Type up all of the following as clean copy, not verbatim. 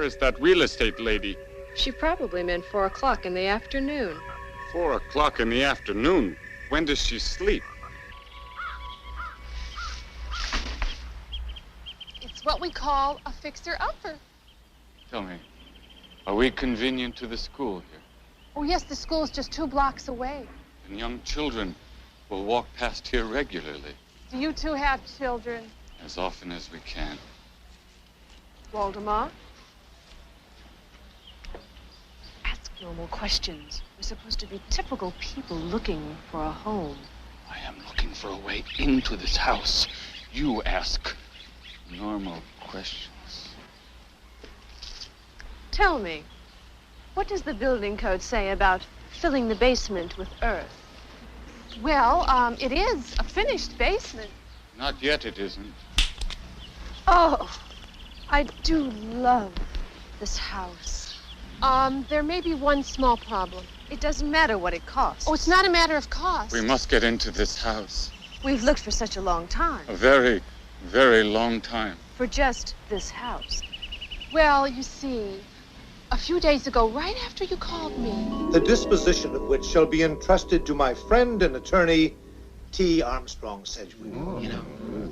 is that real estate lady? She probably meant 4 o'clock in the afternoon. 4 o'clock in the afternoon? When does she sleep? It's what we call a fixer-upper. Tell me, are we convenient to the school here? Oh, yes, the school's just 2 blocks away. And young children will walk past here regularly. Do you two have children? As often as we can. Waldemar? Ask normal questions. We're supposed to be typical people looking for a home. I am looking for a way into this house. You ask normal questions. Tell me, what does the building code say about filling the basement with earth? Well, it is a finished basement. Not yet, it isn't. Oh, I do love this house. There may be one small problem. It doesn't matter what it costs. Oh, it's not a matter of cost. We must get into this house. We've looked for such a long time. A very, very long time. For just this house. Well, you see, a few days ago, right after you called me. The disposition of which shall be entrusted to my friend and attorney, T. Armstrong Sedgwick. You know,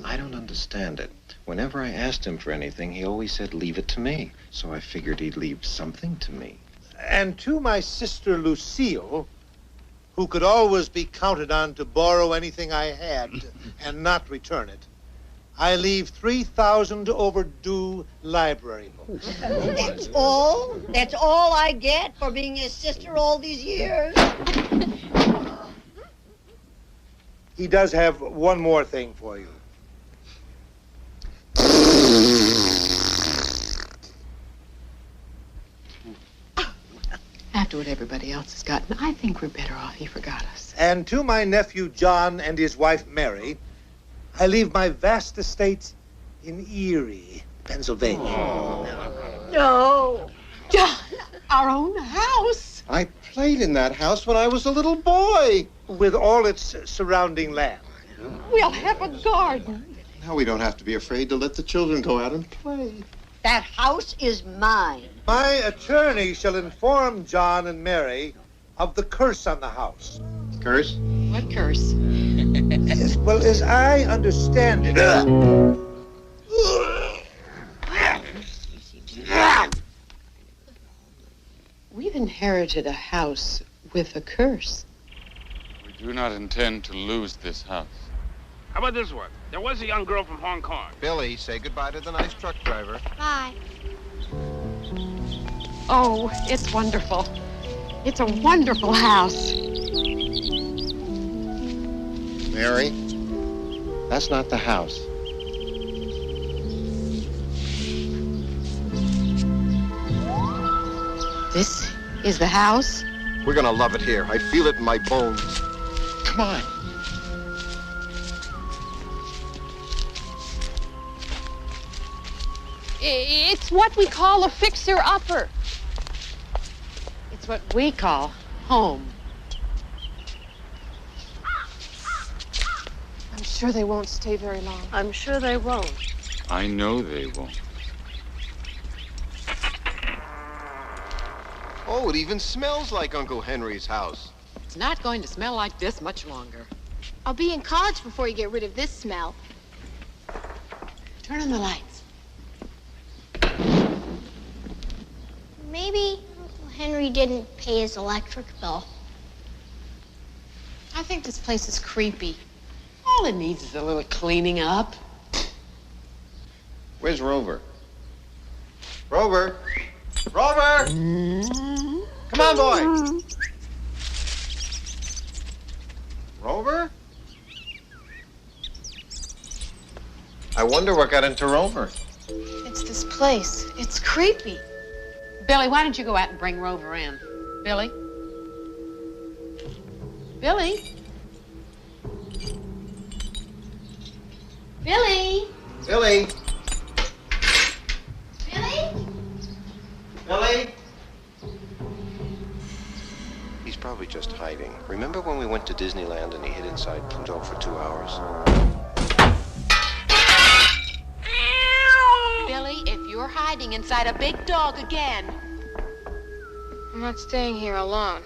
I don't understand it. Whenever I asked him for anything, he always said, leave it to me. So I figured he'd leave something to me. And to my sister Lucille, who could always be counted on to borrow anything I had and not return it, I leave 3,000 overdue library books. That's all? That's all I get for being his sister all these years? He does have one more thing for you. After what everybody else has gotten, I think we're better off he forgot us. And to my nephew John and his wife Mary, I leave my vast estate in Erie, Pennsylvania. No. John, our own house. I played in that house when I was a little boy. With all its surrounding land. We'll have a garden. Now we don't have to be afraid to let the children go out and play. That house is mine. My attorney shall inform John and Mary of the curse on the house. Curse? What curse? Well, as I understand it... We've inherited a house with a curse. We do not intend to lose this house. How about this one? There was a young girl from Hong Kong. Billy, say goodbye to the nice truck driver. Bye. Oh, it's wonderful. It's a wonderful house. Mary, that's not the house. This is the house? We're gonna love it here. I feel it in my bones. Come on. It's what we call a fixer-upper. It's what we call home. I'm sure they won't stay very long. I'm sure they won't. I know they won't. Oh, it even smells like Uncle Henry's house. It's not going to smell like this much longer. I'll be in college before you get rid of this smell. Turn on the lights. Maybe Uncle Henry didn't pay his electric bill. I think this place is creepy. All it needs is a little cleaning up. Where's Rover? Rover! Rover! Come on, boy! Rover? I wonder what got into Rover. It's this place. It's creepy. Billy, why don't you go out and bring Rover in? Billy? Billy? Billy! Billy! Billy? Billy? He's probably just hiding. Remember when we went to Disneyland and he hid inside Pluto for 2 hours? Billy, if you're hiding hiding inside a big dog again. I'm not staying here alone.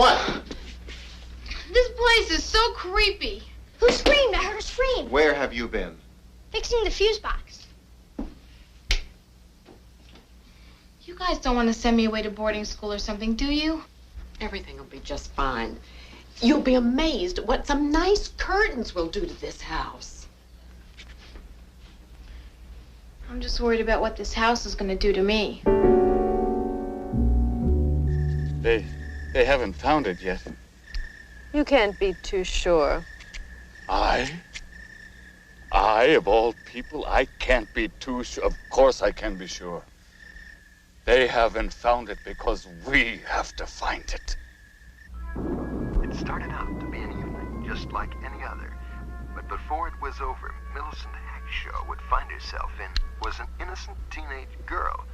What? This place is so creepy. Who screamed? I heard a scream. Where have you been? Fixing the fuse box. You guys don't want to send me away to boarding school or something, do you? Everything will be just fine. You'll be amazed at what some nice curtains will do to this house. I'm just worried about what this house is going to do to me. They haven't found it yet. You can't be too sure. I, of all people, I can't be too sure. Of course I can be sure. They haven't found it because we have to find it. It started out to be an evening just like any other. But before it was over, Millicent Hackshaw would find herself in was an innocent teenage girl.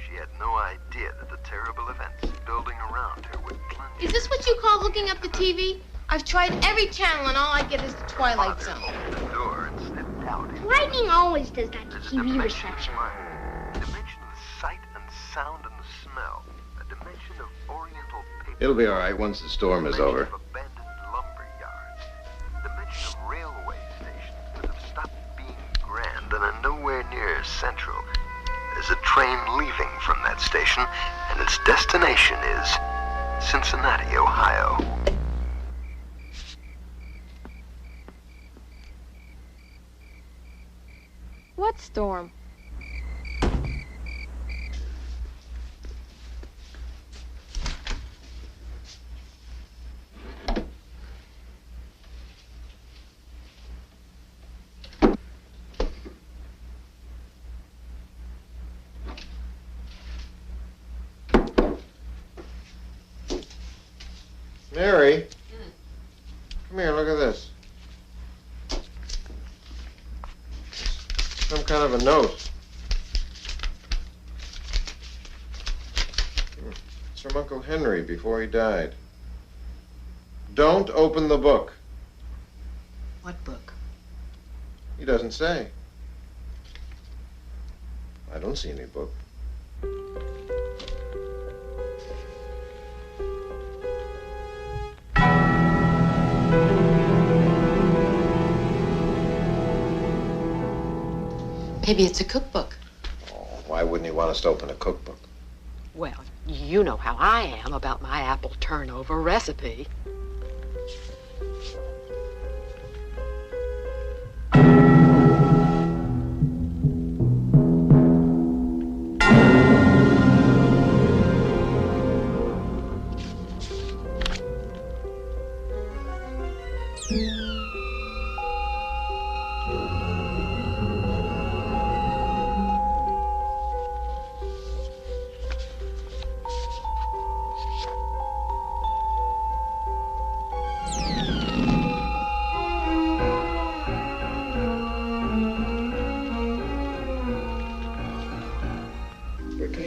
She had no idea that the terrible events building around her would plunge. Is this what you call hooking up the TV? I've tried every channel and all I get is the Twilight Zone. The door and slipped out. Lightning always does that to There's a TV dimension of reception. mind, a dimension of sight and sound and the smell, a dimension of oriental paper. It'll be all right once the storm is over. Of abandoned lumber yards, a dimension of railway stations that have stopped being grand and are nowhere near central. There's a train leaving from that station, and its destination is Cincinnati, Ohio. What storm? Mary, come here, look at this. Some kind of a note. It's from Uncle Henry before he died. Don't open the book. What book? He doesn't say. I don't see any book. Maybe it's a cookbook. Oh, why wouldn't he want us to open a cookbook? Well, you know how I am about my apple turnover recipe.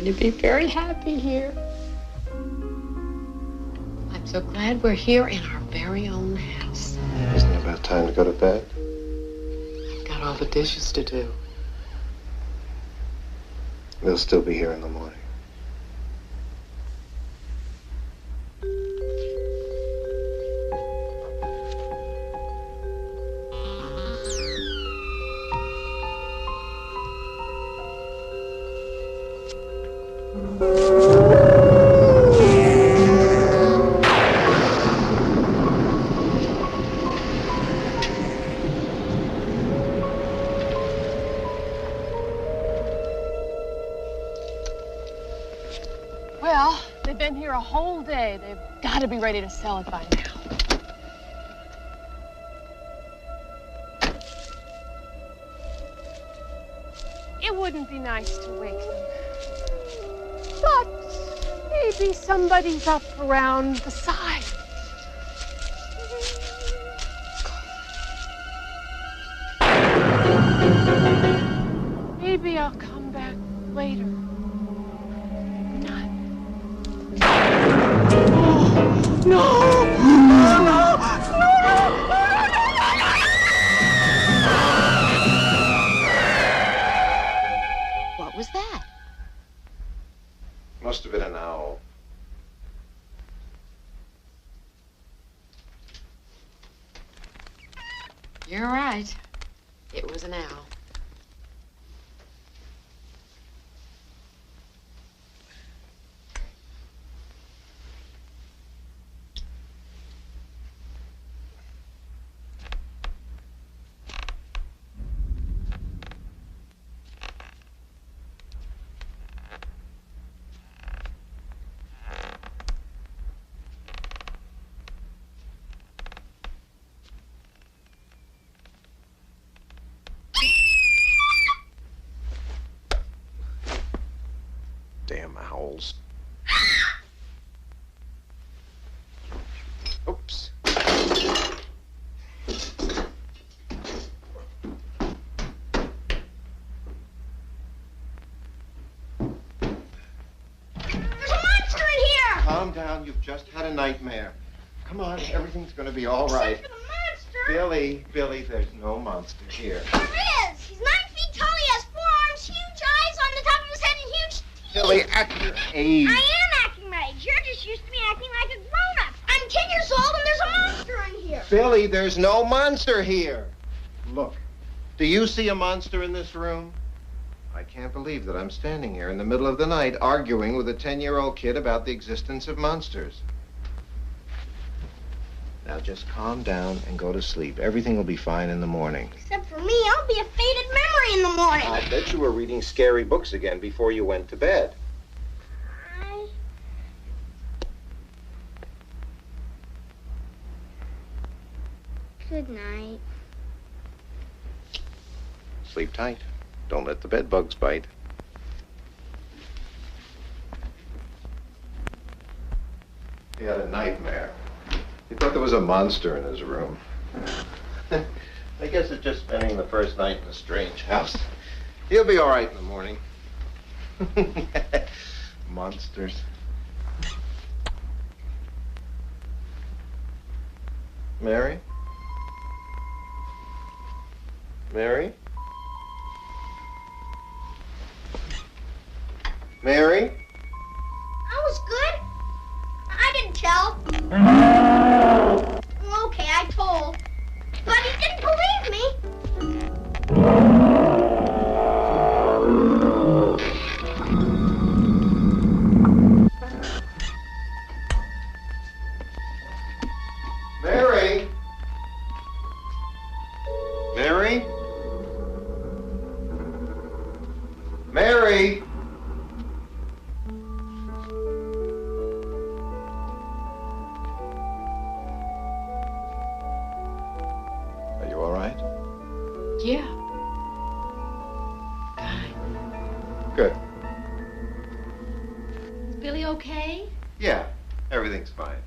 To be very happy here. I'm so glad we're here in our very own house. Isn't it about time to go to bed? I've got all the dishes to do. We'll still be here in the morning. They've been here a whole day. They've got to be ready to sell it by now. It wouldn't be nice to wake them. But maybe somebody's up around the side. Maybe I'll come back later. Not. No! What was that? Must have been an owl. You're right. It was an owl. Damn owls. Oops. Calm down. You've just had a nightmare. Come on, everything's going to be all right. Except for the monster. Billy, there's no monster here. There is. He's 9 feet tall. He has 4 arms, huge eyes on the top of his head, and huge teeth. Billy, act your age. I am acting my age. You're just used to me acting like a grown-up. I'm 10 years old, and there's a monster in here. Billy, there's no monster here. Look, do you see a monster in this room? I can't believe that I'm standing here in the middle of the night arguing with a 10-year-old kid about the existence of monsters. Now just calm down and go to sleep. Everything will be fine in the morning. Except for me, I'll be a faded memory in the morning. I bet you were reading scary books again before you went to bed. Good night. Sleep tight. Don't let the bed bugs bite. He had a nightmare. He thought there was a monster in his room. I guess it's just spending the first night in a strange house. He'll be all right in the morning. Monsters. Mary? Mary? Mary? I was good. I didn't tell. Okay, I told. But he didn't believe me. Mary? Mary? Mary? Are you all right? Yeah. Good. Is Billy okay? Yeah, everything's fine.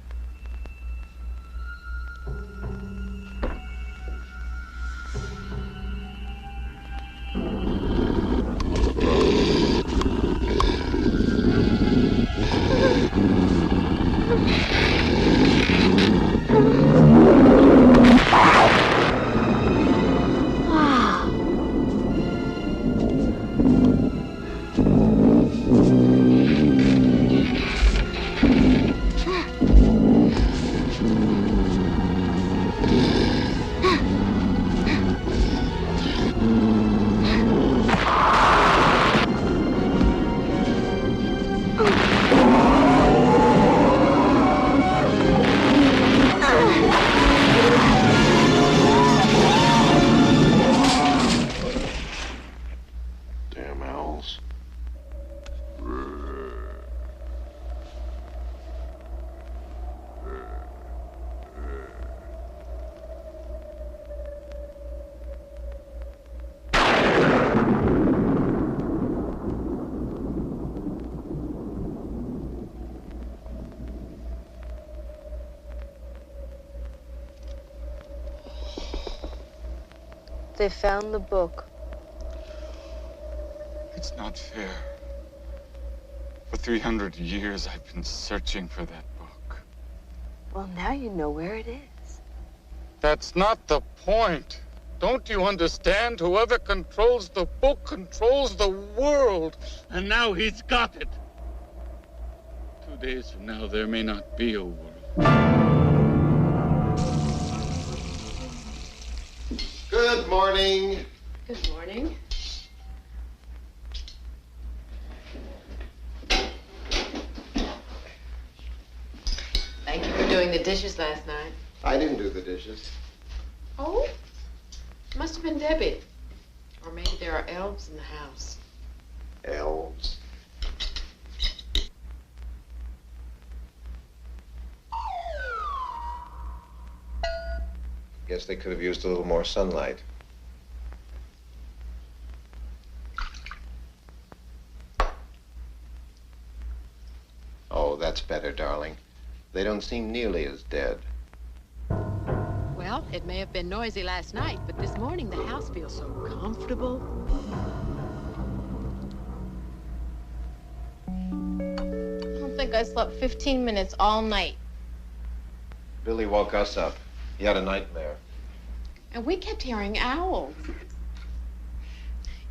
they found the book. It's not fair. For 300 years, I've been searching for that book. Well, now you know where it is. That's not the point. Don't you understand? Whoever controls the book controls the world. And now he's got it. 2 days from now, there may not be a world. Good morning. Good morning. Thank you for doing the dishes last night. I didn't do the dishes. Oh? Must have been Debbie. Or maybe there are elves in the house. Elves. Guess they could have used a little more sunlight. Oh, that's better, darling. They don't seem nearly as dead. Well, it may have been noisy last night, but this morning the house feels so comfortable. I don't think I slept 15 minutes all night. Billy woke us up. He had a nightmare. And we kept hearing owls.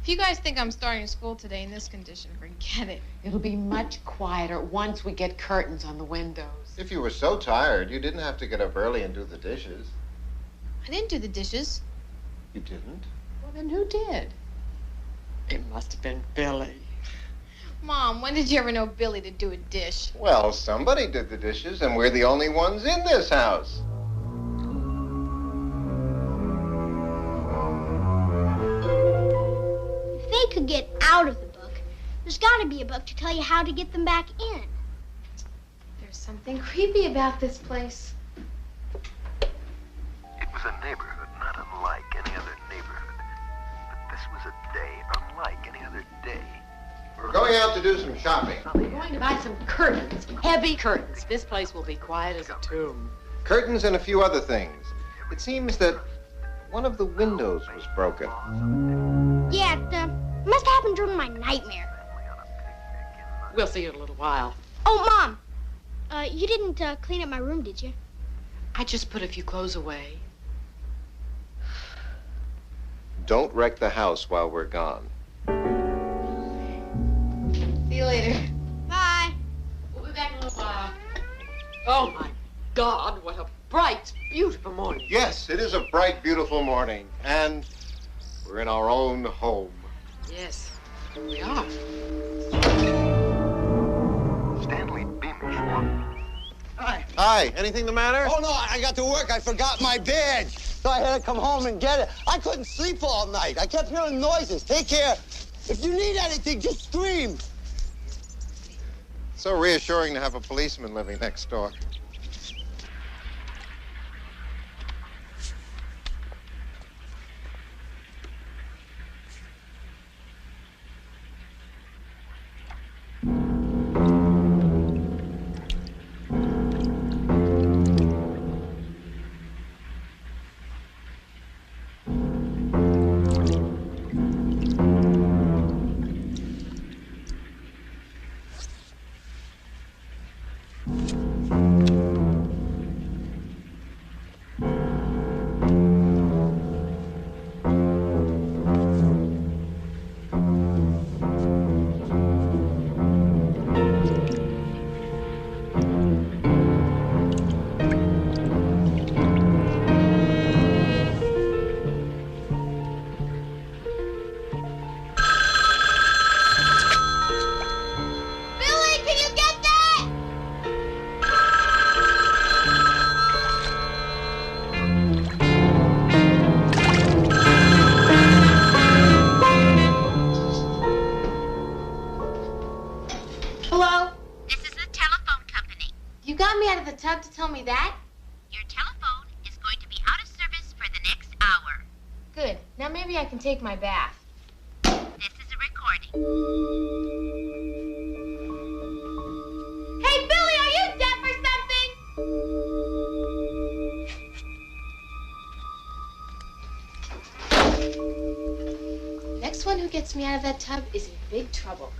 If you guys think I'm starting school today in this condition, forget it. It'll be much quieter once we get curtains on the windows. If you were so tired, you didn't have to get up early and do the dishes. I didn't do the dishes. You didn't? Well, then who did? It must have been Billy. Mom, when did you ever know Billy to do a dish? Well, somebody did the dishes, and we're the only ones in this house. If they could get out of the book, there's got to be a book to tell you how to get them back in. There's something creepy about this place. It was a neighborhood not unlike any other neighborhood. But this was a day unlike any other day. We're going out to do some shopping. We're going to buy some curtains, heavy curtains. This place will be quiet as a tomb. Curtains and a few other things. It seems that one of the windows was broken. Yeah, it must have happened during my nightmare. We'll see you in a little while. Oh, Mom, you didn't clean up my room, did you? I just put a few clothes away. Don't wreck the house while we're gone. See you later. Bye. We'll be back in a little while. Oh, my God, what a bright, beautiful morning. Yes, it is a bright, beautiful morning, and we're in our own home. Yes, we are. Stanley Beamish won. Hi. Hi, anything the matter? Oh, no, I got to work. I forgot my badge. So I had to come home and get it. I couldn't sleep all night. I kept hearing noises. Take care. If you need anything, just scream. So reassuring to have a policeman living next door. To tell me that? Your telephone is going to be out of service for the next hour. Good. Now maybe I can take my bath. This is a recording. Hey, Billy, are you deaf or something? gets me out of that tub is in big trouble.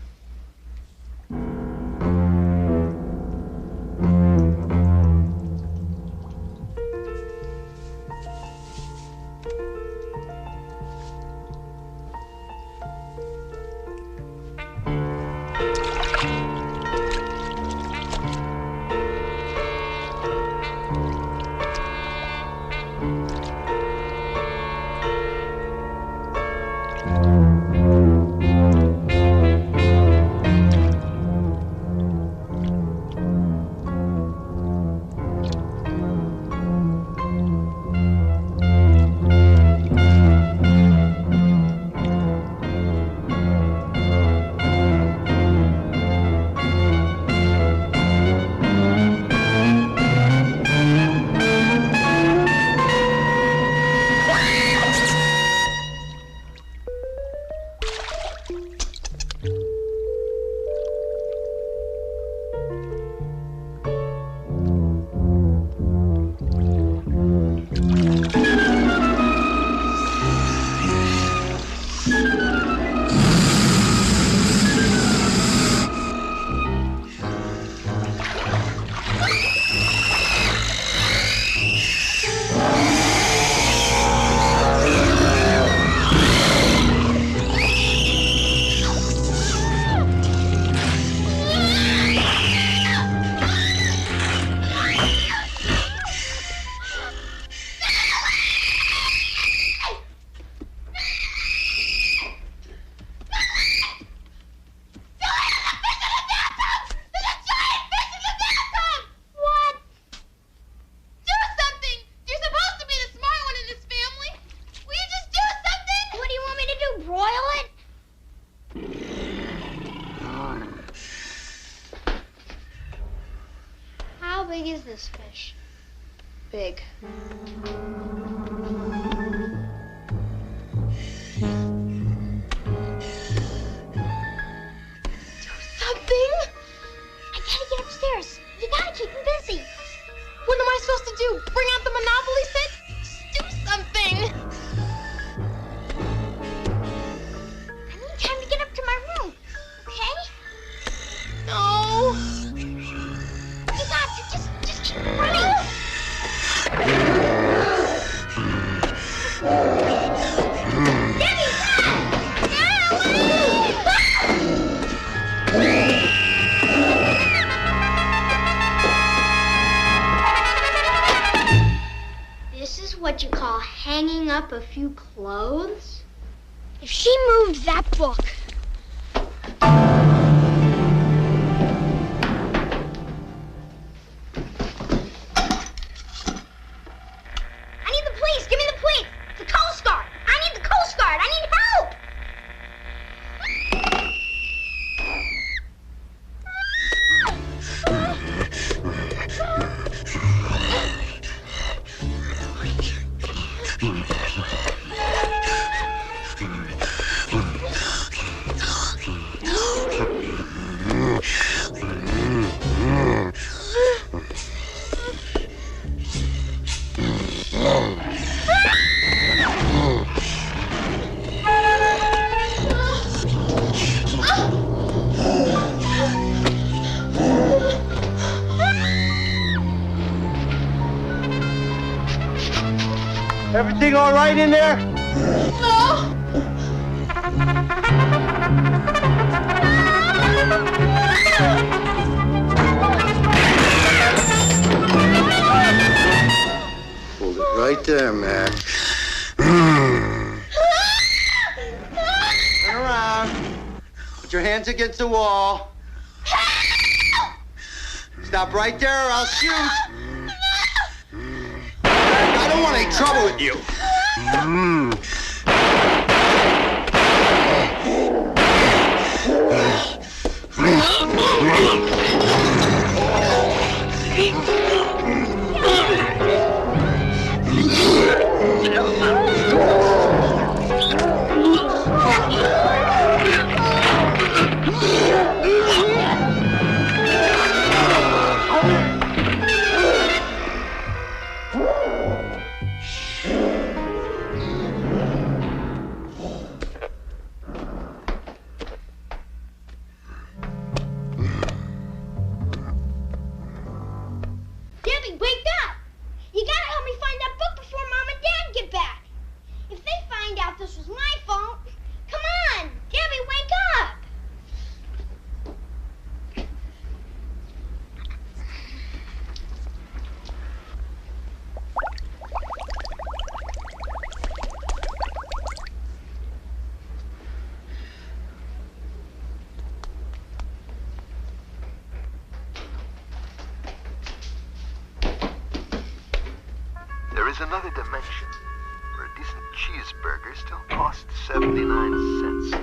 big is this fish? Big. Something? I gotta get upstairs. You gotta keep him busy. What am I supposed to do? Bring out the Monopoly set? Just do something. I need time to get up to my room, okay? No. You got to just keep running. This is what you call hanging up a few clothes? If she moved that book. I need the police. Give me the police. The Coast Guard. I need the Coast Guard. I need help. Everything all right in there? No. Hold it right there, Mac. Turn around. Put your hands against the wall. Stop right there or I'll shoot. I don't want any trouble with you. There is another dimension where a decent cheeseburger still costs 79 cents,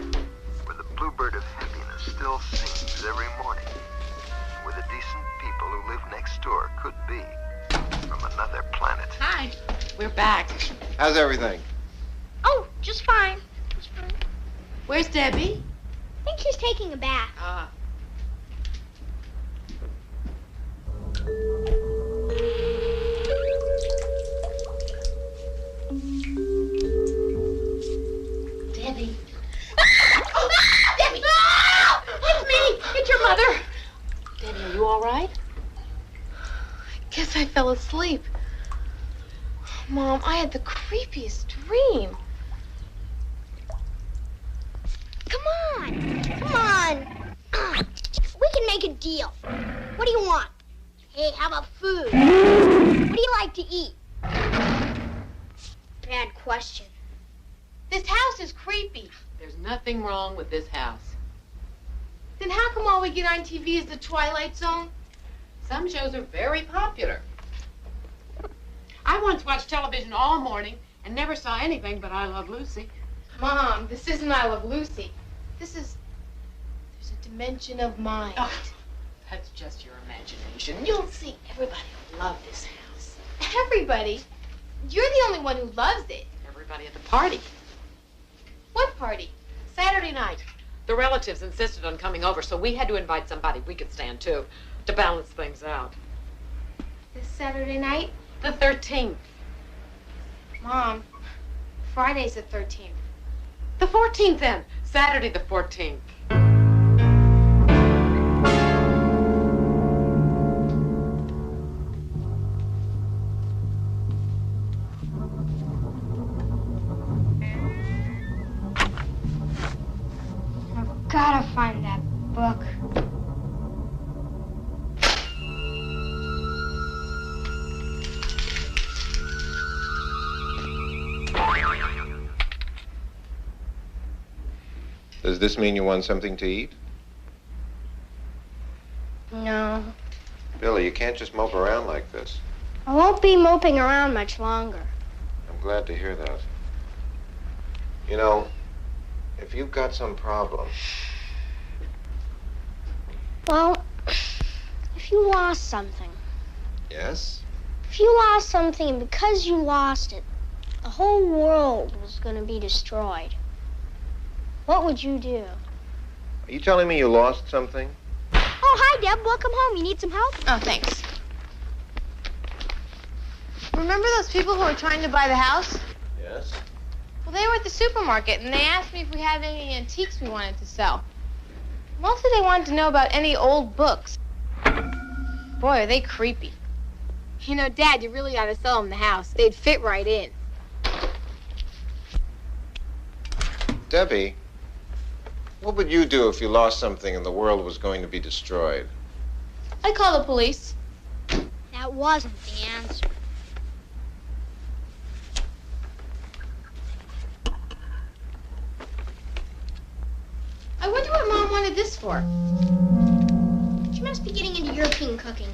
where the bluebird of happiness still sings every morning, where the decent people who live next door could be from another planet. Hi, we're back. How's everything? Oh, just fine. Just fine. Where's Debbie? I think she's taking a bath. Ah. Debbie. Oh, Debbie! No! It's me! It's your mother! Debbie, are you all right? Guess I fell asleep. Mom, I had the creepiest dream. Come on! Come on! We can make a deal. What do you want? Hey, how about food? What do you like to eat? Bad question. This house is creepy. There's nothing wrong with this house. Then how come all we get on TV is the Twilight Zone? Some shows are very popular. I once watched television all morning and never saw anything but I Love Lucy. Mom, this isn't I Love Lucy. There's a dimension of mind. Oh, that's just your imagination. You'll see everybody will love this house. Everybody? You're the only one who loves it. Everybody at the party. What party? Saturday night. The relatives insisted on coming over, so we had to invite somebody we could stand too, to balance things out. This Saturday night? The 13th. Mom, Friday's the 13th. The 14th then. Saturday the 14th. I've gotta find that book. Does this mean you want something to eat? No. Billy, you can't just mope around like this. I won't be moping around much longer. I'm glad to hear that. You know, if you've got some problem... Well, if you lost something. Yes? If you lost something and because you lost it, the whole world was going to be destroyed. What would you do? Are you telling me you lost something? Oh, hi, Deb. Welcome home. You need some help? Oh, thanks. Remember those people who were trying to buy the house? Yes. Well, they were at the supermarket, and they asked me if we had any antiques we wanted to sell. Mostly they wanted to know about any old books. Boy, are they creepy. You know, Dad, you really ought to sell them the house. They'd fit right in. Debbie, what would you do if you lost something and the world was going to be destroyed? I'd call the police. That wasn't the answer. I wonder what Mom wanted this for. She must be getting into European cooking.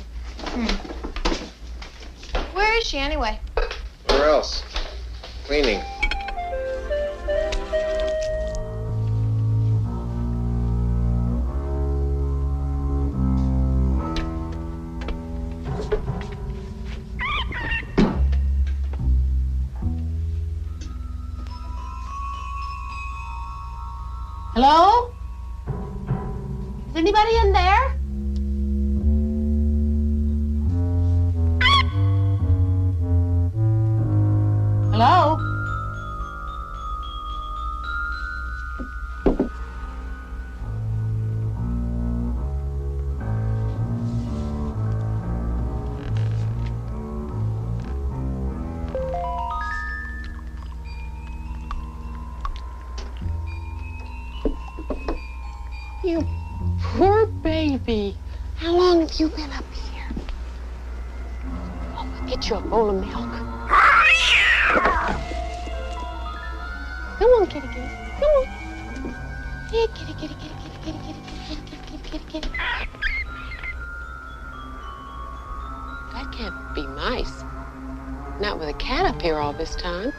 Where is she, anyway? Where else? Cleaning. Hello? Is anybody in there? Hello? You poor baby. How long have you been up here? Oh, I'll get you a bowl of milk. Come on, kitty, kitty. Come on. Here, kitty, kitty, kitty, kitty, kitty, kitty, kitty, kitty, kitty, kitty, kitty. That can't be mice. Not with a cat up here all this time.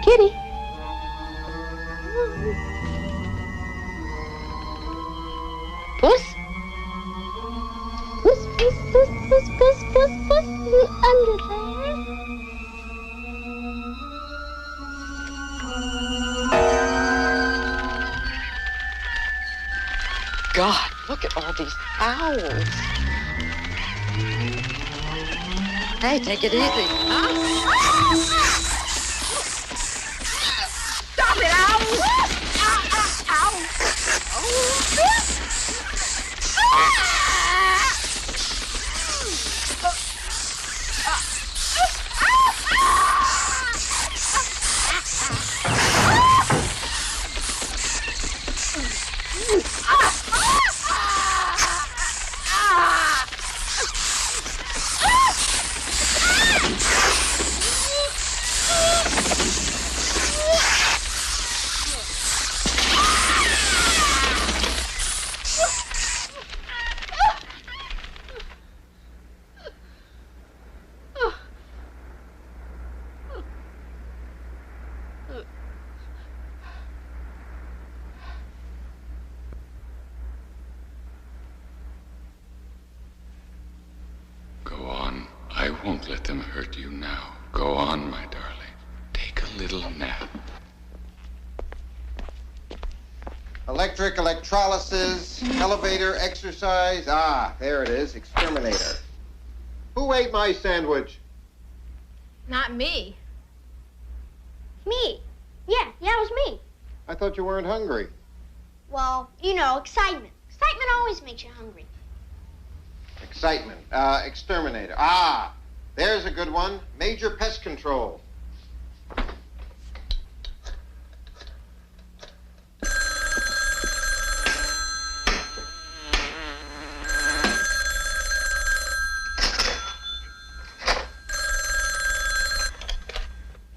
Kitty. Puss? Puss, puss, puss, puss, puss, puss, puss, under there. God, look at all these owls. Hey, take it easy. Stop it, ow! Ow! Go on. I won't let them hurt you now. Go on, my darling. Take a little nap. Electric, electrolysis, elevator, exercise. Ah, there it is, exterminator. Who ate my sandwich? Not me. Me. Yeah, it was me. I thought you weren't hungry. Well, you know, excitement. Excitement always makes you hungry. Excitement. Exterminator. Ah, there's a good one. Major pest control.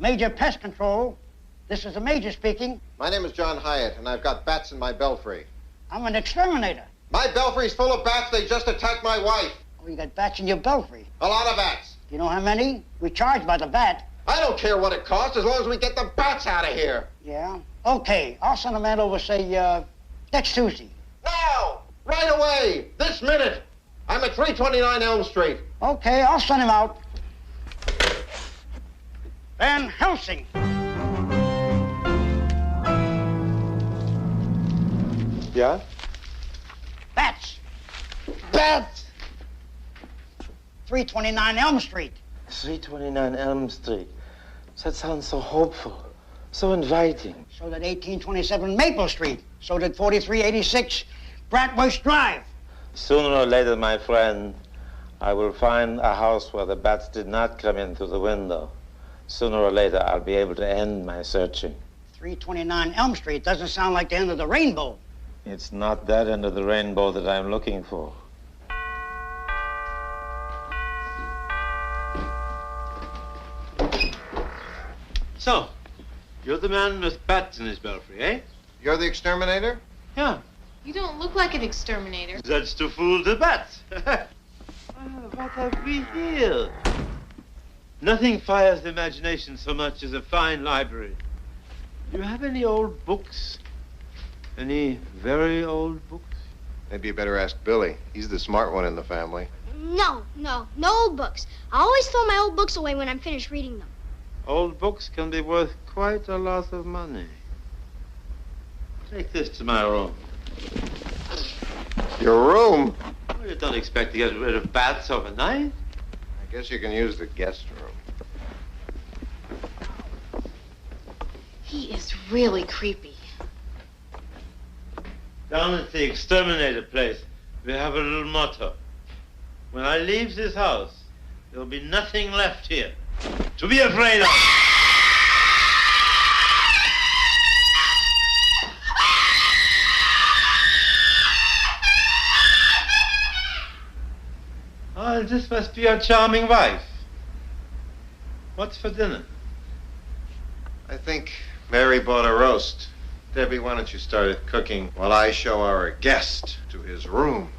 Major Pest Control. This is the Major speaking. My name is John Hyatt, and I've got bats in my belfry. I'm an exterminator. My belfry's full of bats. They just attacked my wife. Oh, you got bats in your belfry? A lot of bats. You know how many? We charge by the bat. I don't care what it costs as long as we get the bats out of here. Yeah? Okay, I'll send a man over, say, next Tuesday. Now! Right away! This minute! I'm at 329 Elm Street. Okay, I'll send him out. Van Helsing. Yeah? Bats. Bats! 329 Elm Street. 329 Elm Street. That sounds so hopeful, so inviting. So did 1827 Maple Street. So did 4386 Bratwurst Drive. Sooner or later, my friend, I will find a house where the bats did not come in through the window. Sooner or later, I'll be able to end my searching. 329 Elm Street doesn't sound like the end of the rainbow. It's not that end of the rainbow that I'm looking for. So, you're the man with bats in his belfry, eh? You're the exterminator? Yeah. You don't look like an exterminator. That's to fool the bats. What have we here? Nothing fires the imagination so much as a fine library. Do you have any old books? Any very old books? Maybe you better ask Billy. He's the smart one in the family. No old books. I always throw my old books away when I'm finished reading them. Old books can be worth quite a lot of money. Take this to my room. Your room? Well, you don't expect to get rid of bats overnight. I guess you can use the guest room. He is really creepy. Down at the exterminator place, we have a little motto. When I leave this house, there'll be nothing left here to be afraid of. Oh, this must be your charming wife. What's for dinner? I think Mary bought a roast. Debbie, why don't you start cooking while I show our guest to his room?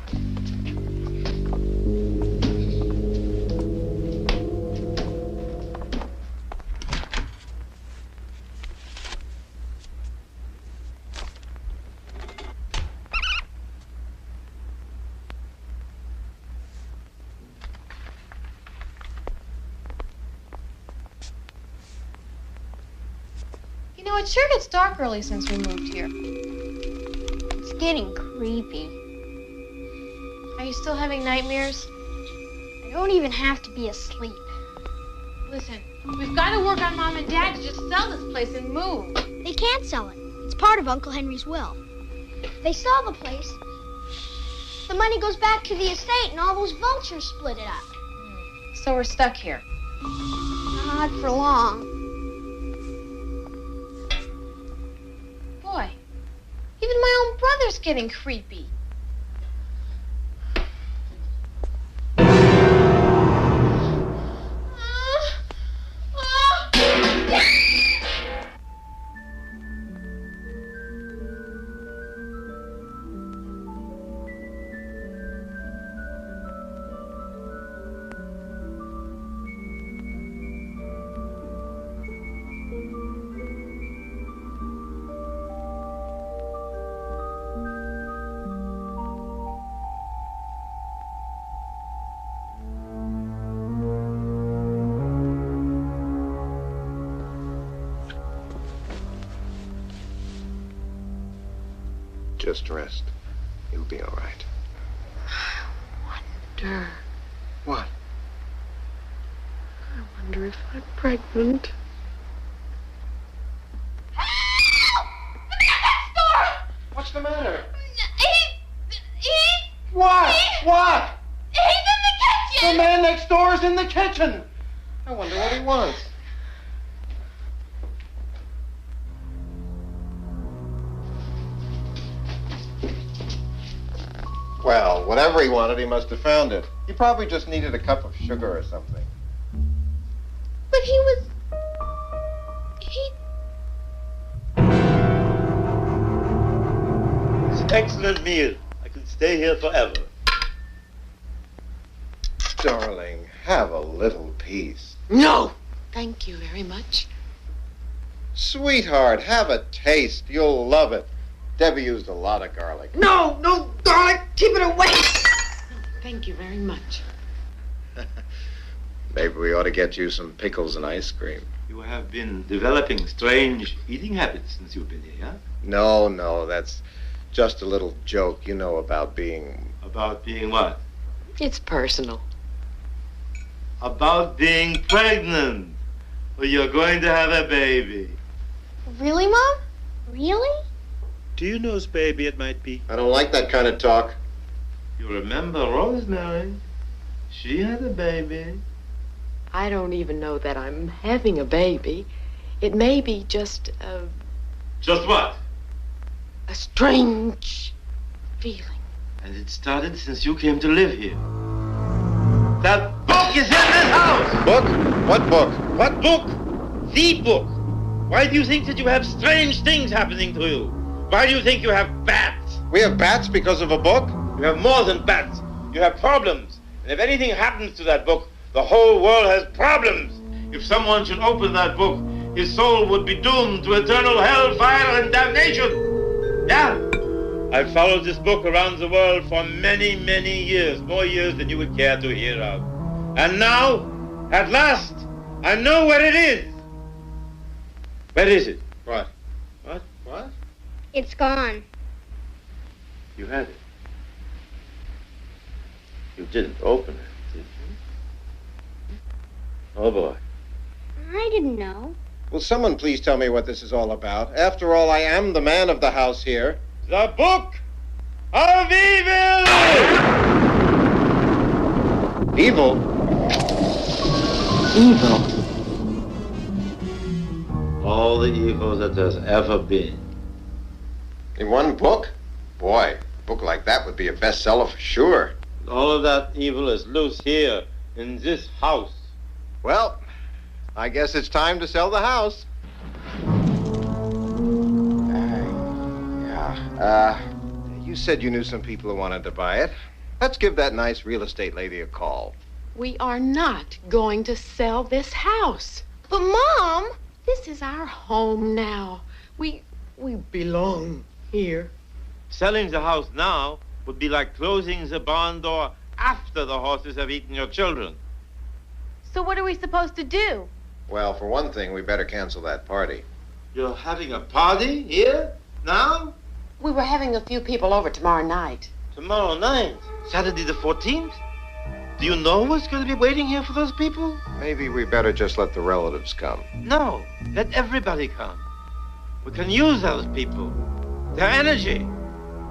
You know, it sure gets dark early since we moved here. It's getting creepy. Are you still having nightmares? I don't even have to be asleep. Listen, we've got to work on Mom and Dad to just sell this place and move. They can't sell it. It's part of Uncle Henry's will. If they sell the place, the money goes back to the estate and all those vultures split it up. So we're stuck here. Not for long. Boy, even my own brother's getting creepy. Just rest. You'll be all right. Wonder. What? I wonder if I'm pregnant. What's the matter? He... What? What? He's in the kitchen! The man next door is in the kitchen. I wonder what he wants. Well, whatever he wanted, he must have found it. He probably just needed a cup of sugar or something. But he was... It's an excellent meal. I could stay here forever. Darling, have a little peace. No! Thank you very much. Sweetheart, have a taste. You'll love it. Debbie used a lot of garlic. No, darling, keep it away. Thank you very much. Maybe we ought to get you some pickles and ice cream. You have been developing strange eating habits since you've been here, yeah? No, that's just a little joke, you know, about being... About being what? It's personal. About being pregnant. Well, you're going to have a baby. Really, Mom? Really? Do you know whose baby it might be? I don't like that kind of talk. You remember Rosemary? She had a baby. I don't even know that I'm having a baby. It may be just a... Just what? A strange feeling. And it started since you came to live here. That book is in this house! Book? What book? What book? The book. Why do you think that you have strange things happening to you? Why do you think you have bats? We have bats because of a book? You have more than bats. You have problems. And if anything happens to that book, the whole world has problems. If someone should open that book, his soul would be doomed to eternal hellfire and damnation. Yeah. I've followed this book around the world for many, many years, more years than you would care to hear of. And now, at last, I know where it is. Where is it? What? What? It's gone. You had it. You didn't open it, did you? Oh, boy. I didn't know. Will someone please tell me what this is all about? After all, I am the man of the house here. The Book of Evil! Evil? Evil? All the evil that there's ever been. In one book? Boy, a book like that would be a bestseller for sure. All of that evil is loose here, in this house. Well, I guess it's time to sell the house. You said you knew some people who wanted to buy it. Let's give that nice real estate lady a call. We are not going to sell this house. But, Mom... This is our home now. We belong here. Selling the house now would be like closing the barn door after the horses have eaten your children. So what are we supposed to do? Well, for one thing, we better cancel that party. You're having a party here? Now? We were having a few people over tomorrow night. Tomorrow night? Saturday the 14th? Do you know what's going to be waiting here for those people? Maybe we better just let the relatives come. No, let everybody come. We can use those people, their energy,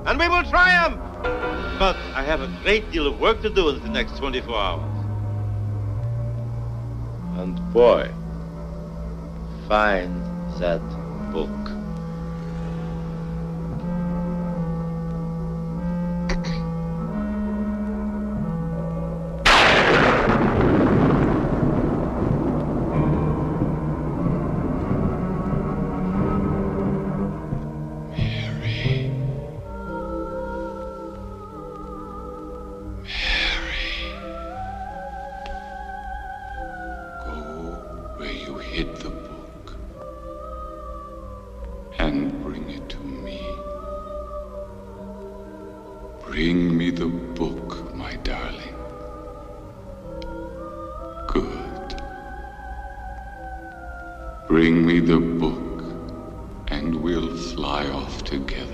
and we will triumph! But I have a great deal of work to do in the next 24 hours. And boy, find that book. Where you hid the book and bring it to me. Bring me the book, my darling. Good. Bring me the book and we'll fly off together.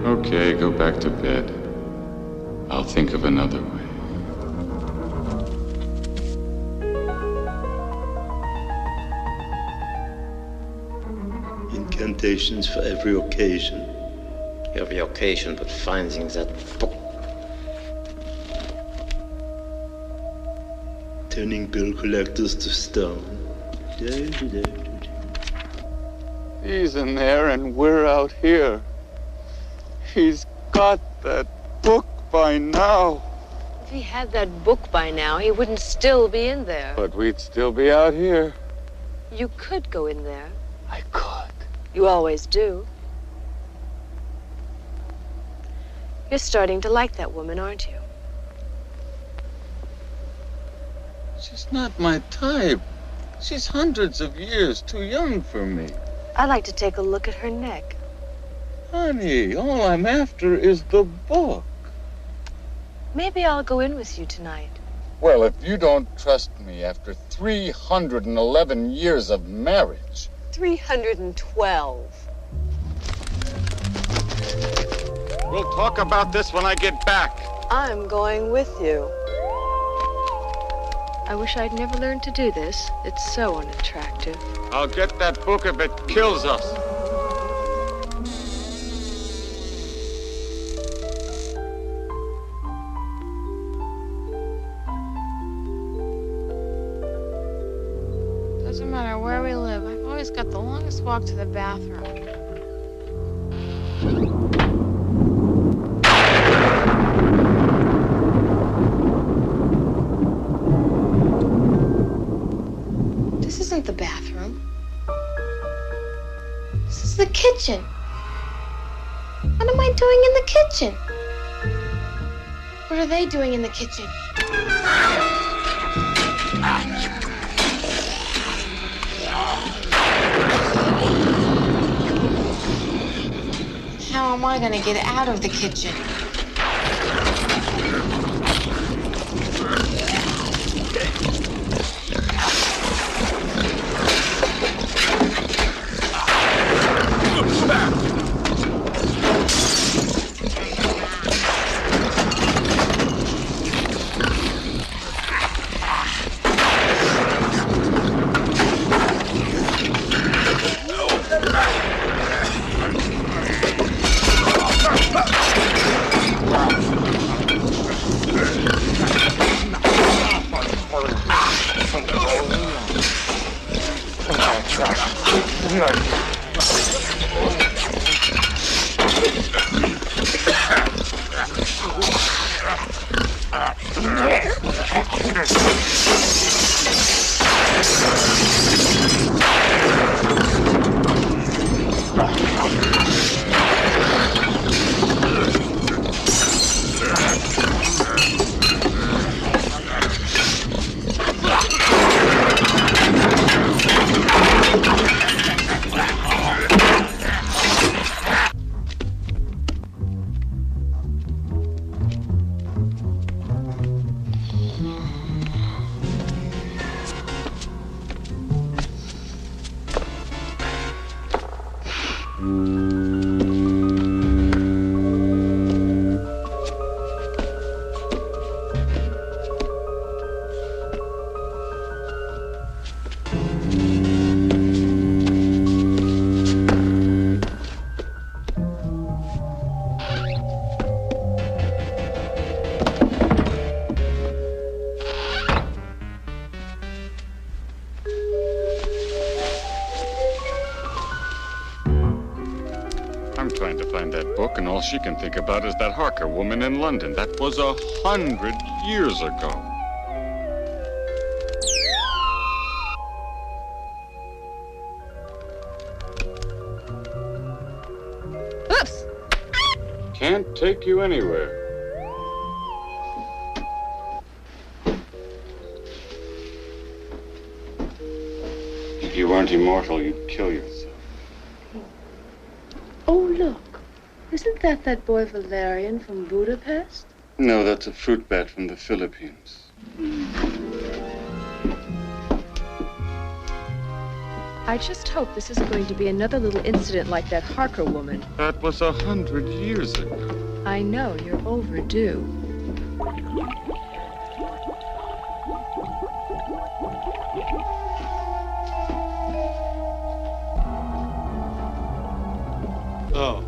Okay, go back to bed. I'll think of another way. Incantations for every occasion. Every occasion but finding that book. Turning bill collectors to stone. He's in there and we're out here. He's got that book by now. If he had that book by now, he wouldn't still be in there. But we'd still be out here. You could go in there. I could. You always do. You're starting to like that woman, aren't you? She's not my type. She's hundreds of years too young for me. I'd like to take a look at her neck. Honey, all I'm after is the book. Maybe I'll go in with you tonight. Well, if you don't trust me after 311 years of marriage... 312. We'll talk about this when I get back. I'm going with you. I wish I'd never learned to do this. It's so unattractive. I'll get that book if it kills us. Doesn't matter where we live. I've always got the longest walk to the bathroom. This isn't the bathroom. This is the kitchen. What am I doing in the kitchen? What are they doing in the kitchen? How am I gonna get out of the kitchen? trying to find that book, and all she can think about is that Harker woman in London. That was 100 years ago. Oops! Can't take you anywhere. If you weren't immortal, you'd kill yourself. Oh, look. Isn't that boy Valerian from Budapest? No, that's a fruit bat from the Philippines. I just hope this isn't going to be another little incident like that Harker woman. That was 100 years ago. I know, you're overdue. Oh,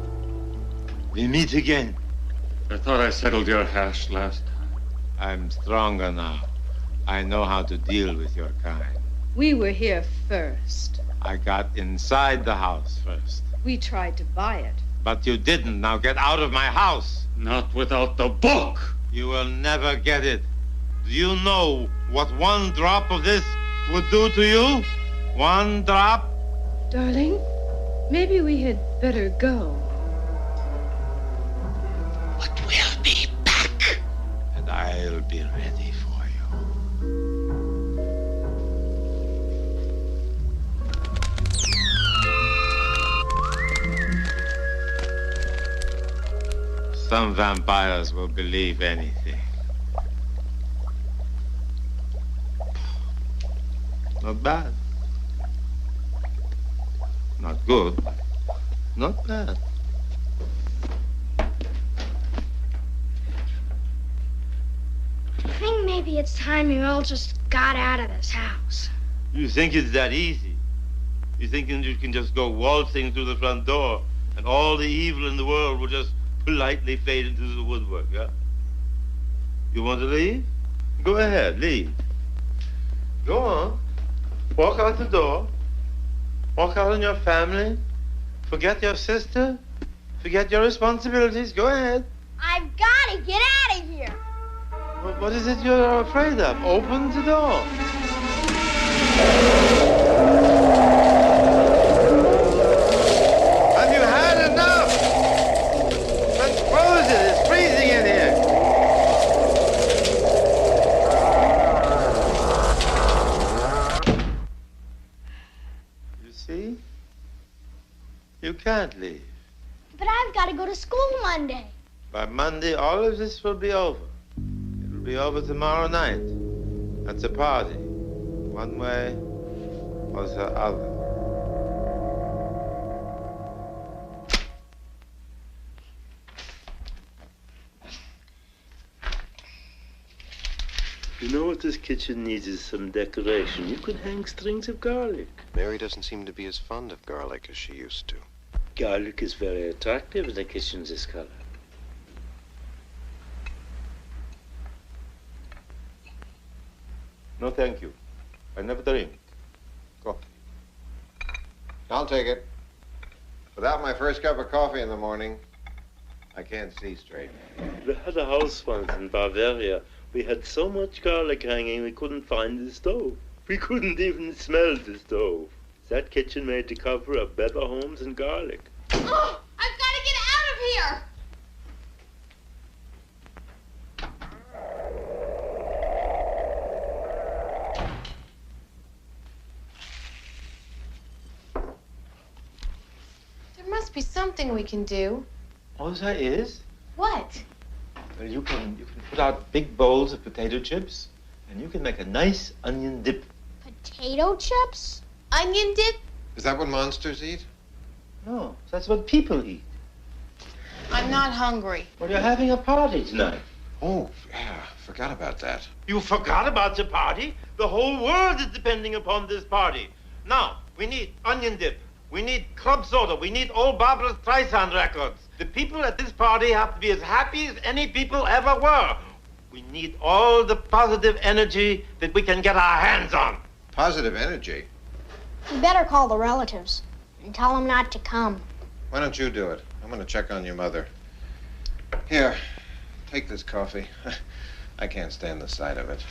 we meet again. I thought I settled your hash last time. I'm stronger now. I know how to deal with your kind. We were here first. I got inside the house first. We tried to buy it. But you didn't. Now get out of my house. Not without the book. You will never get it. Do you know what one drop of this would do to you? One drop? Darling, maybe we had better go. But we'll be back. And I'll be ready for you. Some vampires will believe anything. Not bad. Not good, but not bad. I think maybe it's time you all just got out of this house. You think it's that easy? You think you can just go waltzing through the front door and all the evil in the world will just politely fade into the woodwork, yeah? You want to leave? Go ahead, leave. Go on. Walk out the door. Walk out on your family. Forget your sister. Forget your responsibilities. Go ahead. I've got to get out of here. What is it you're afraid of? Open the door. Have you had enough? Let's close it. It's freezing in here. You see? You can't leave. But I've got to go to school Monday. By Monday, all of this will be over. It'll be over tomorrow night. That's a party. One way or the other. You know what this kitchen needs is some decoration. You could hang strings of garlic. Mary doesn't seem to be as fond of garlic as she used to. Garlic is very attractive in a kitchen this color. No, thank you. I never drink. Coffee. I'll take it. Without my first cup of coffee in the morning, I can't see straight. We had a house once in Bavaria. We had so much garlic hanging we couldn't find the stove. We couldn't even smell the stove. That kitchen made the cover of better homes and garlic. Oh, I've got to get out of here! There must be something we can do. All there is? What? Well, you can put out big bowls of potato chips, and you can make a nice onion dip. Potato chips? Onion dip? Is that what monsters eat? No, that's what people eat. I'm not hungry. Well, you're having a party tonight. Oh, yeah, forgot about that. You forgot about the party? The whole world is depending upon this party. Now, we need onion dip. We need club soda. We need old Barbara Streisand records. The people at this party have to be as happy as any people ever were. We need all the positive energy that we can get our hands on. Positive energy? You better call the relatives and tell them not to come. Why don't you do it? I'm going to check on your mother. Here, take this coffee. I can't stand the sight of it.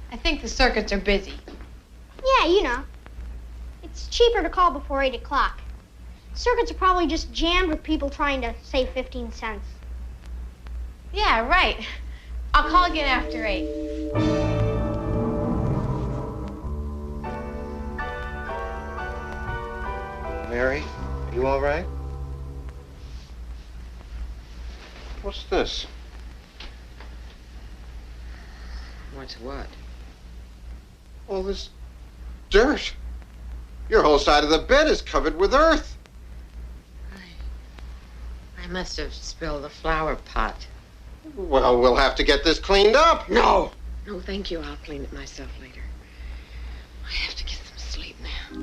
I think the circuits are busy. Yeah, you know. It's cheaper to call before 8 o'clock. Circuits are probably just jammed with people trying to save 15 cents. Yeah, right. I'll call again after 8. Mary, are you all right? What's this? What's what? All this dirt. Your whole side of the bed is covered with earth. I must have spilled the flower pot. Well, we'll have to get this cleaned up. No! No, thank you. I'll clean it myself later. I have to get some sleep now.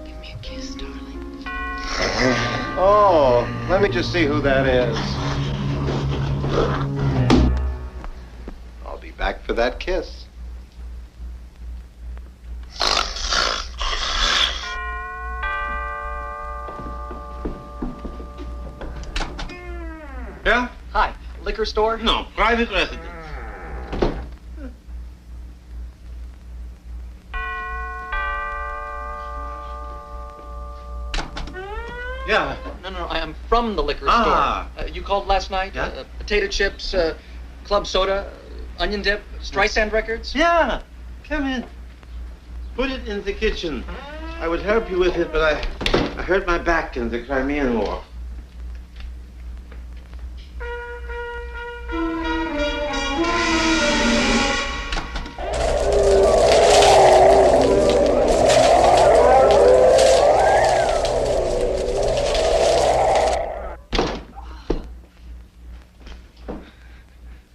Give me a kiss, darling. Oh, let me just see who that is. I'll be back for that kiss. Yeah? Hi, liquor store? No, private residence. Yeah. No, I am from the liquor Ah. store. You called last night? Yeah? Potato chips, club soda, onion dip, Streisand records? Yeah. Come in. Put it in the kitchen. I would help you with it, but I hurt my back in the Crimean War.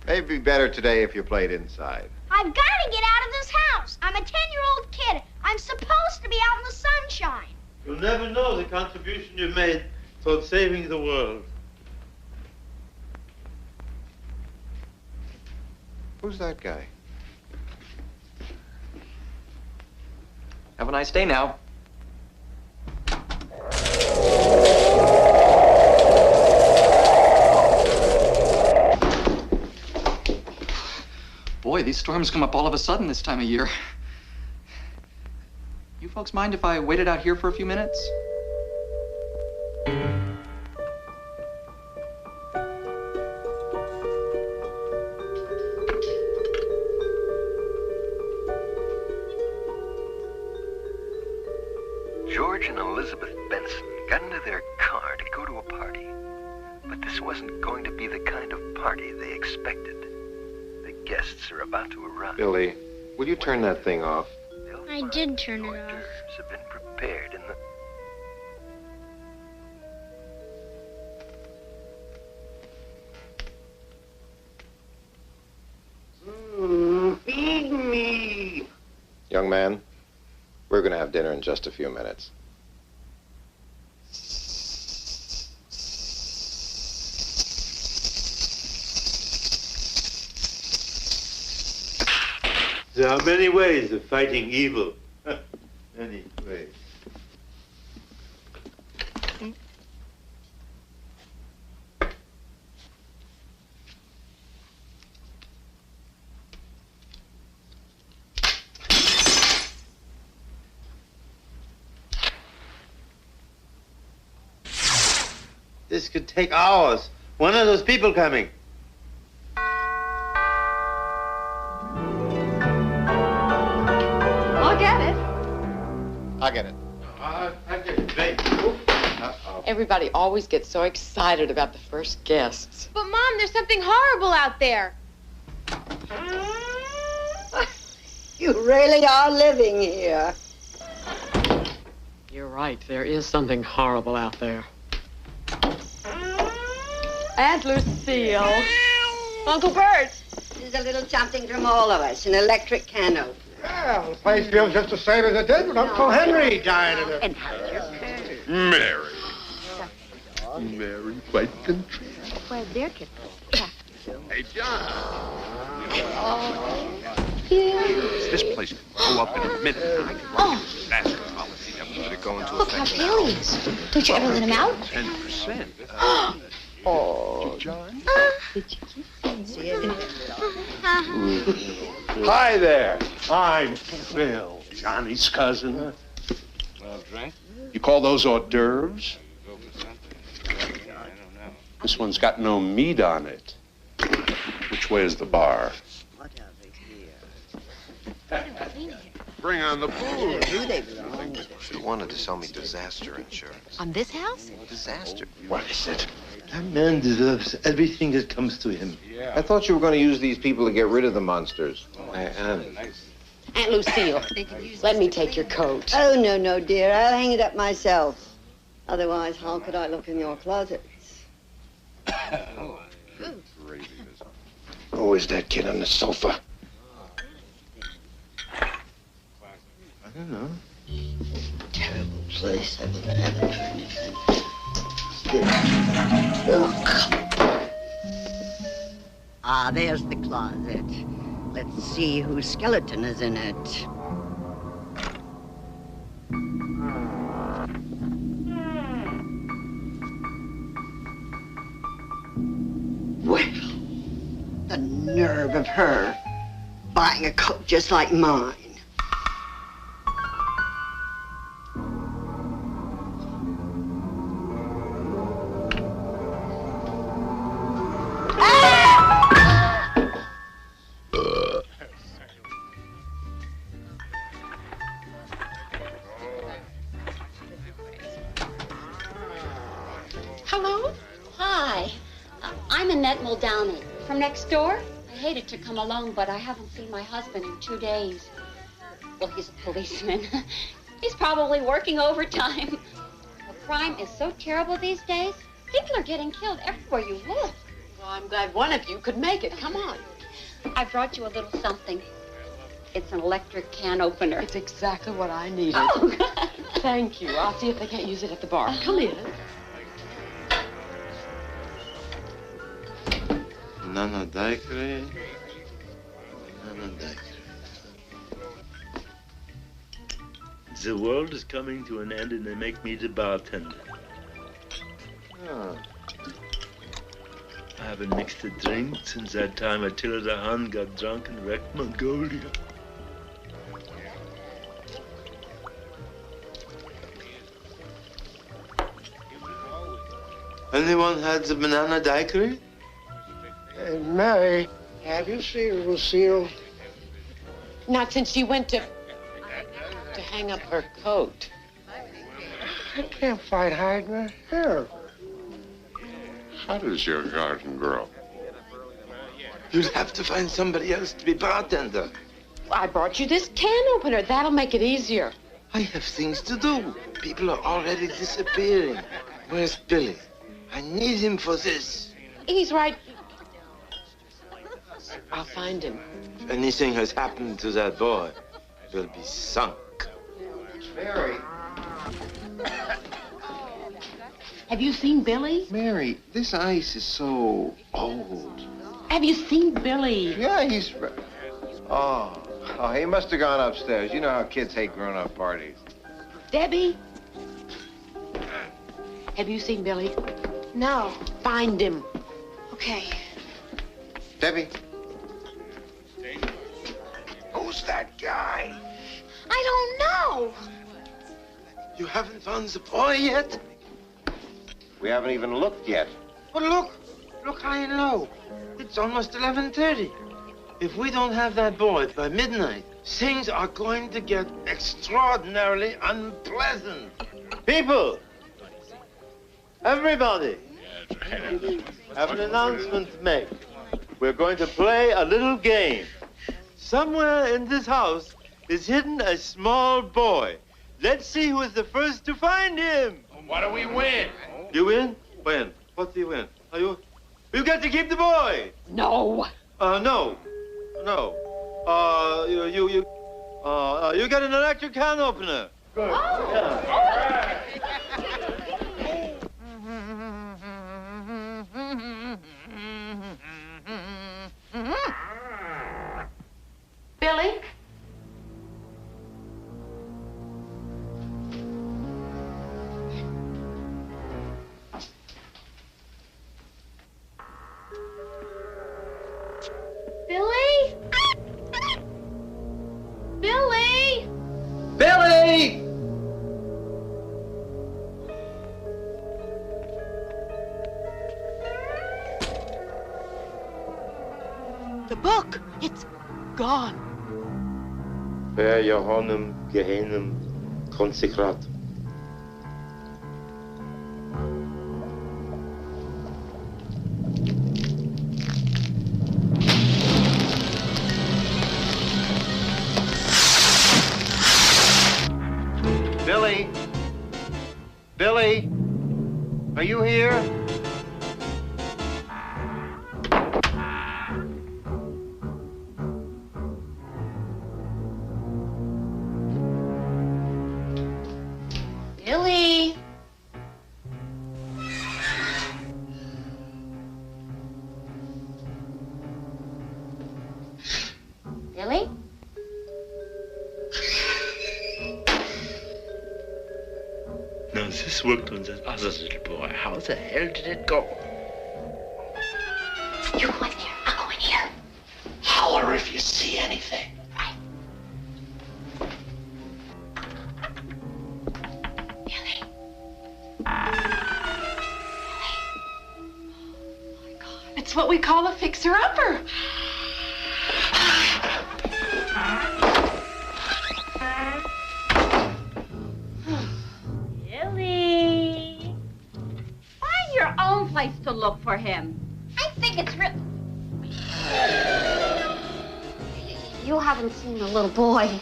It'd be better today if you played inside. I've got to get out of this house. I'm a 10-year-old kid. I'm supposed to be out in the sunshine. You'll never know the contribution you've made toward saving the world. Who's that guy? Have a nice day now. Boy, these storms come up all of a sudden this time of year. You folks mind if I waited out here for a few minutes? George and Elizabeth Benson got into their car to go to a party. But this wasn't going to be the kind of party they expected. The guests are about to arrive. Billy, will you turn that thing off? I did turn it off. Have been prepared in the... Feed me. Young man, we're going to have dinner in just a few minutes. There are many ways of fighting evil. Many ways. This could take hours. When are those people coming? I'll get it. I'll get it. I'll get it. Wait. Everybody always gets so excited about the first guests. But, Mom, there's something horrible out there. You really are living here. You're right. There is something horrible out there. Aunt Lucille. Uncle Bert. This is a little something from all of us, an electric can opener. Well, the place feels just the same as it did when Uncle Henry died of it. And how's your purse? Mary. Very quite country. Well, their kid. Hey, John. This place could blow up in a minute. I can run a disaster policy that would go into Look how pale he is. Don't you ever let him out? 10%. Oh, John? Did you kiss him? Hi there. I'm Phil, Johnny's cousin. Well, drink? You call those hors d'oeuvres? This one's got no meat on it. Which way is the bar? Bring on the booze. Who they belong to? You wanted to sell me disaster insurance. On this house? Disaster? What is it? That man deserves everything that comes to him. I thought you were going to use these people to get rid of the monsters. I am. Aunt Lucille, let me take your coat. Oh, no, dear. I'll hang it up myself. Otherwise, how could I look in your closets? Who is that kid on the sofa? I don't know. Terrible place. I've never heard anything. Ah, there's the closet. Let's see whose skeleton is in it. Well, the nerve of her buying a coat just like mine. Hello? Hi, I'm Annette Muldowney from next door. I hated to come along, but I haven't seen my husband in 2 days. Well, he's a policeman. He's probably working overtime. The crime is so terrible these days. People are getting killed everywhere you look. Well, I'm glad one of you could make it. Come on. I brought you a little something. It's an electric can opener. It's exactly what I needed. Oh, God. Thank you. I'll see if they can't use it at the bar. Come in. Nana Daiquiri. Nana Daiquiri. The world is coming to an end and they make me the bartender. Oh. I haven't mixed a drink since that time Attila the Hun got drunk and wrecked Mongolia. Anyone had the banana daiquiri? Hey, Mary, have you seen Lucille? Not since she went to hang up her coat. I can't find hide in her hair. How does your garden grow? You'll have to find somebody else to be bartender. I brought you this can opener. That'll make it easier. I have things to do. People are already disappearing. Where's Billy? I need him for this. He's right. I'll find him. If anything has happened to that boy, he'll be sunk. Mary. Have you seen Billy? Mary, this ice is so old. Have you seen Billy? Yeah, he's... Oh, he must have gone upstairs. You know how kids hate grown-up parties. Debbie? Have you seen Billy? No. Find him. Okay. Debbie? Who's that guy? I don't know. You haven't found the boy yet? We haven't even looked yet. Well, look high and low. It's almost 11:30. If we don't have that boy by midnight, things are going to get extraordinarily unpleasant. People! Everybody! Have an announcement to make. We're going to play a little game. Somewhere in this house is hidden a small boy. Let's see who is the first to find him. What do we win? You win? When? What do you win? Are you get to keep the boy. No. No. You get an electric can opener. Good. Yeah. gone. Per Johannum Gehennem consecratum. Billy? Billy? Are you here? Billy. Billy? Now this worked on that other little boy. How the hell did it go? You go in there. I'll go in here. Holler if you see anything. It's what we call a fixer-upper. Billy. Find your own place to look for him. I think it's real. You haven't seen the little boy.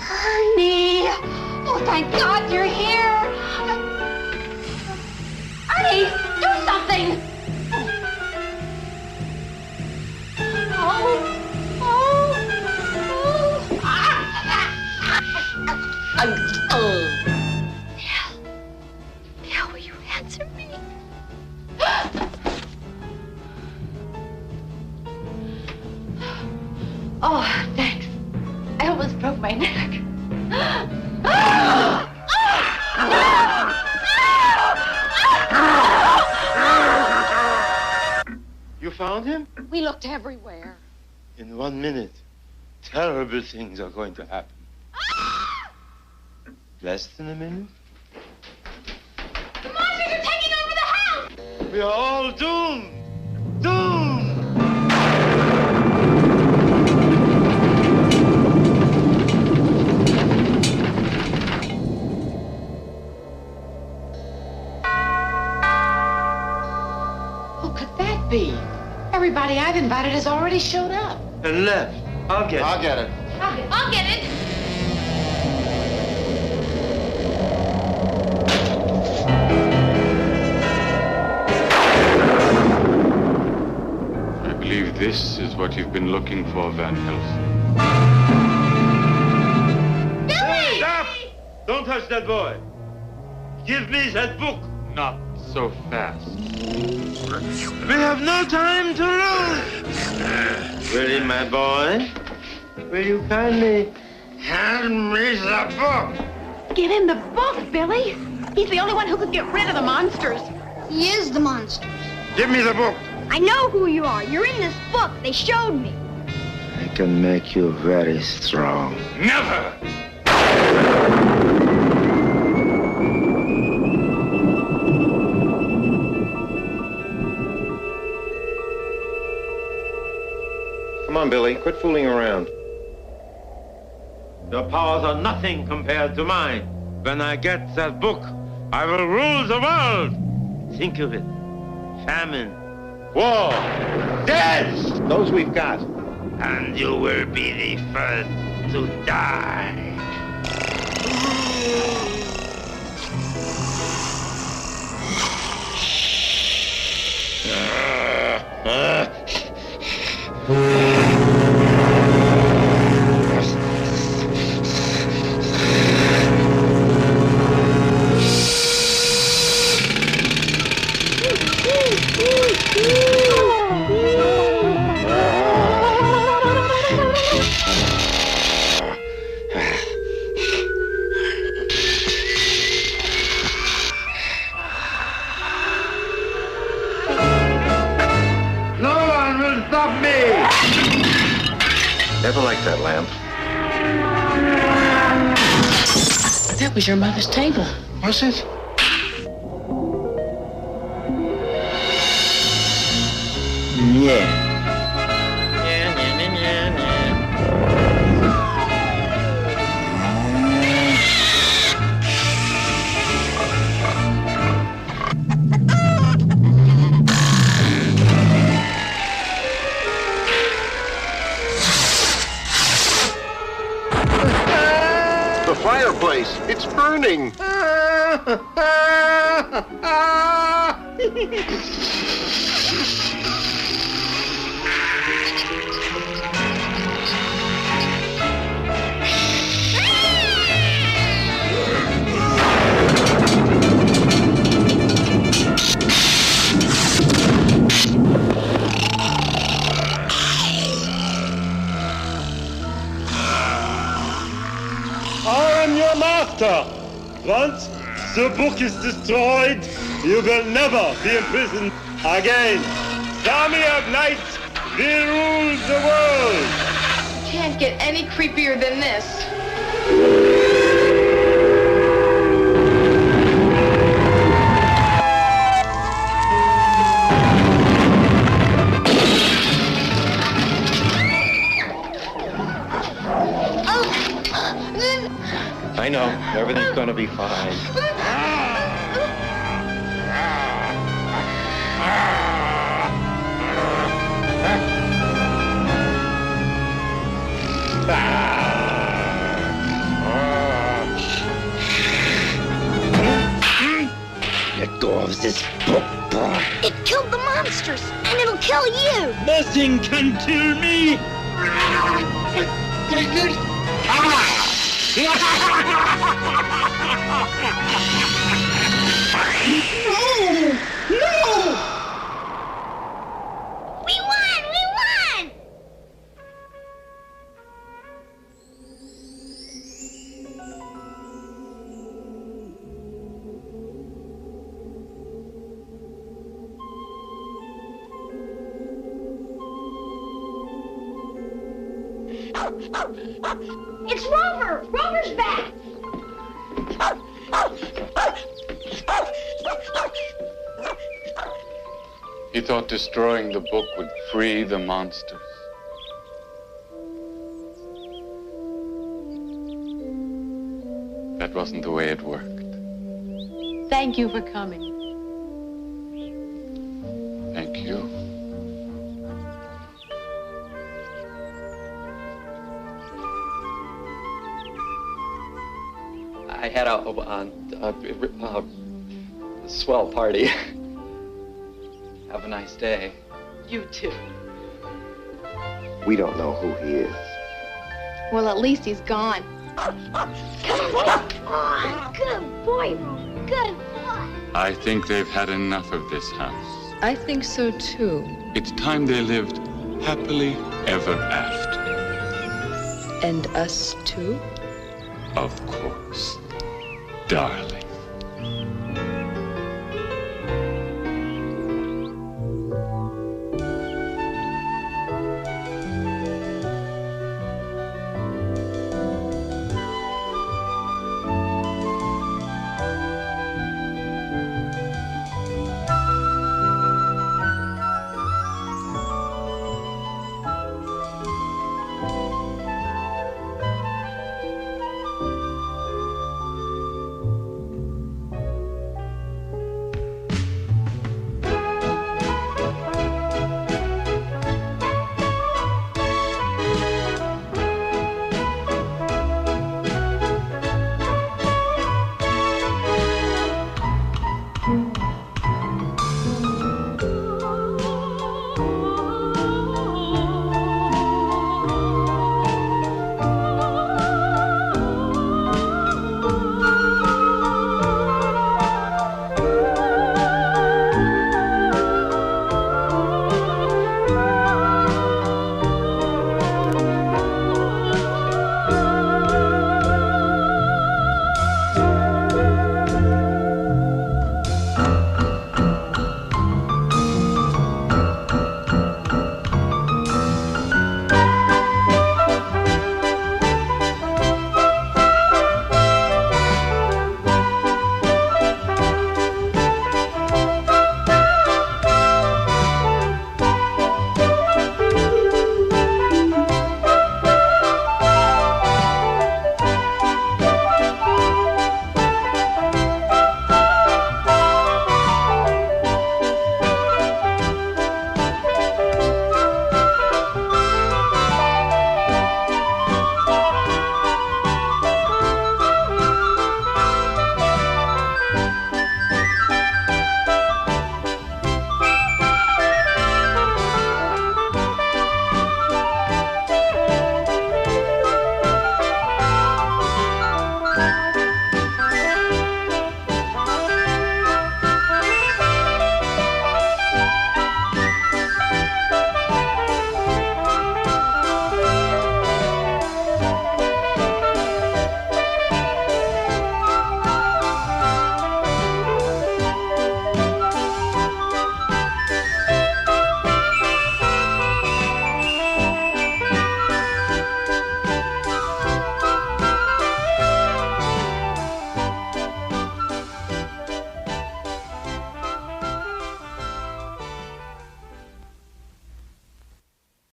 Ernie! Oh, thank God you're here! Ernie, do something! Now will you answer me? Oh, thanks. I almost broke my neck. You found him? We looked everywhere. In 1 minute, terrible things are going to happen. Less than a minute? The monsters are taking over the house! We are all doomed! Doomed! Who could that be? Everybody I've invited has already showed up. And left. I'll get it. I'll get it. I'll get it. I believe this is what you've been looking for, Van Helsing. Billy! Stop! Don't touch that boy. Give me that book. Not so fast. We have no time to lose. Really, my boy? Will you kindly hand me the book? Give him the book, Billy. He's the only one who could get rid of the monsters. He is the monsters. Give me the book. I know who you are. You're in this book. They showed me. I can make you very strong. Never! Come on, Billy. Quit fooling around. Your powers are nothing compared to mine. When I get that book, I will rule the world. Think of it. Famine, war, death. Those we've got. And you will be the first to die. Never liked that lamp. That was your mother's table. Was it? Yeah. The fireplace, it's burning. I am your master. Once the book is destroyed, you will never be imprisoned again. The army of light will rule the world. Can't get any creepier than this. I know. Everything's going to be fine. Let go of this book, boy. It killed the monsters, and it'll kill you. Nothing can kill me. No! We won! We won! It's Rover! Rover's back! He thought destroying the book would free the monsters. That wasn't the way it worked. Thank you for coming. Thank you. I had a swell party. Have a nice day. You too. We don't know who he is. Well, at least he's gone. Come on. Good boy, Rover. Good boy. I think they've had enough of this house. I think so too. It's time they lived happily ever after. And us too? Of course, darling.